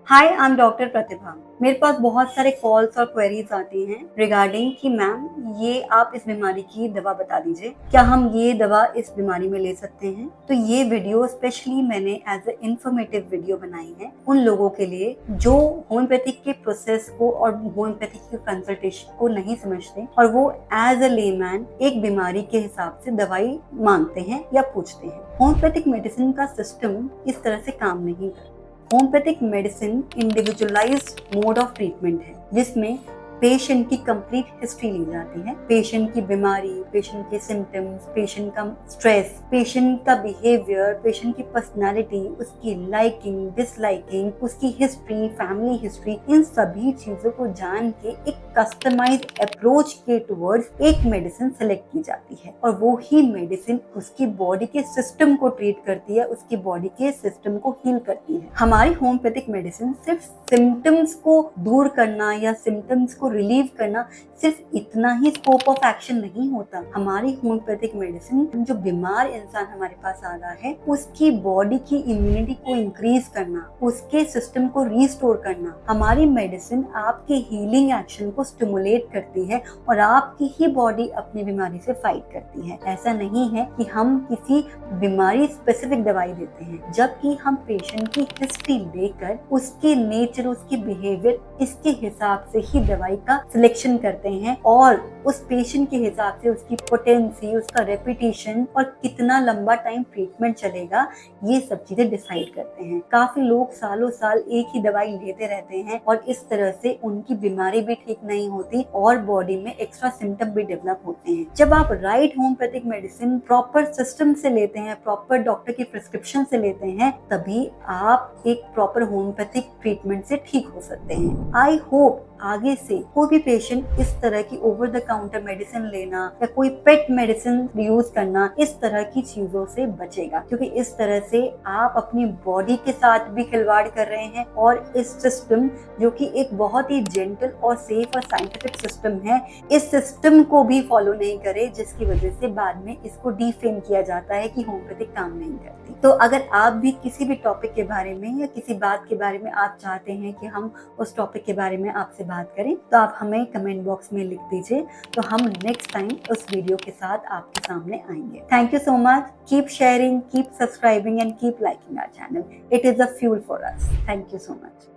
Hi, I am doctor प्रतिभा। मेरे पास बहुत सारे कॉल्स और क्वेरीज आती हैं रिगार्डिंग कि मैम ये आप इस बीमारी की दवा बता दीजिए, क्या हम ये दवा इस बीमारी में ले सकते हैं। तो ये वीडियो स्पेशली मैंने एज ए इंफॉर्मेटिव वीडियो बनाई है उन लोगों के लिए जो होम्योपैथिक के प्रोसेस को और होम्योपैथिक के कंसल्टेशन को नहीं समझते और वो एज ए लेमैन एक बीमारी के हिसाब से दवाई मांगते हैं या पूछते हैं। होम्योपैथिक मेडिसिन का सिस्टम इस तरह से काम नहीं करता। Homeopathic medicine individualised mode of treatment है जिसमें पेशेंट की कंप्लीट हिस्ट्री ली जाती है। पेशेंट की बीमारी, पेशेंट के सिम्टम्स, पेशेंट का स्ट्रेस, पेशेंट का बिहेवियर, पेशेंट की पर्सनालिटी, उसकी लाइकिंग, डिसलाइकिंग, उसकी हिस्ट्री, फैमिली हिस्ट्री, इन सभी चीजों को जान के एक कस्टमाइज्ड अप्रोच के टुवर्ड्स एक मेडिसिन सेलेक्ट की जाती है और वो ही मेडिसिन उसकी बॉडी के सिस्टम को ट्रीट करती है, उसकी बॉडी के सिस्टम को हील करती है। हमारी होम्योपैथिक मेडिसिन सिर्फ सिम्टम्स को दूर करना या सिम्टम्स को रिलीव करना सिर्फ इतना ही स्कोप ऑफ एक्शन नहीं होता। हमारी होम्योपैथिक मेडिसिन जो बीमार इंसान हमारे पास आ रहा है उसकी बॉडी की इम्यूनिटी को इंक्रीज करना, उसके सिस्टम को रीस्टोर करना। हमारी मेडिसिन आपके हीलिंग एक्शन को स्टिमुलेट करती है और आपकी ही बॉडी अपनी बीमारी से फाइट करती है। ऐसा नहीं है कि हम किसी बीमारी स्पेसिफिक दवाई देते हैं, जबकि हम पेशेंट की हिस्ट्री लेकर उसके नेचर, उसके बिहेवियर, इसके हिसाब से ही दवाई का सिलेक्शन करते हैं और उस पेशेंट के हिसाब से उसकी पोटेंसी, उसका रेपिटेशन और कितना लंबा टाइम ट्रीटमेंट चलेगा, ये सब चीजें डिसाइड करते हैं। काफी लोग सालों साल एक ही दवाई लेते रहते हैं और इस तरह से उनकी बीमारी भी ठीक नहीं होती और बॉडी में एक्स्ट्रा सिम्टम भी डेवलप होते हैं। जब आप right homeopathic medicine proper system से लेते हैं, प्रॉपर डॉक्टर की प्रिस्क्रिप्शन से लेते हैं, तभी आप एक प्रॉपर होम्योपैथिक ट्रीटमेंट से ठीक हो सकते हैं। आई होप आगे से कोई भी पेशेंट इस तरह की ओवर द काउंटर मेडिसिन लेना या कोई पेट मेडिसिन यूज करना, इस तरह की चीजों से बचेगा, क्योंकि इस तरह से आप अपनी बॉडी के साथ भी खिलवाड़ कर रहे हैं और इस सिस्टम जो कि एक बहुत ही जेंटल और सेफ और साइंटिफिक सिस्टम है, इस सिस्टम को भी फॉलो नहीं करे, जिसकी वजह से बाद में इसको डिफेम किया जाता है कि होम्योपैथिक काम नहीं करती। तो अगर आप भी किसी भी टॉपिक के बारे में या किसी बात के बारे में आप चाहते हैं कि हम उस टॉपिक के बारे में आपसे बात करें, तो आप हमें कमेंट बॉक्स में लिख दीजिए, तो हम नेक्स्ट टाइम उस वीडियो के साथ आपके सामने आएंगे। Thank you so much. Keep sharing, keep subscribing and keep liking our channel. It is a fuel for us. Thank you so much.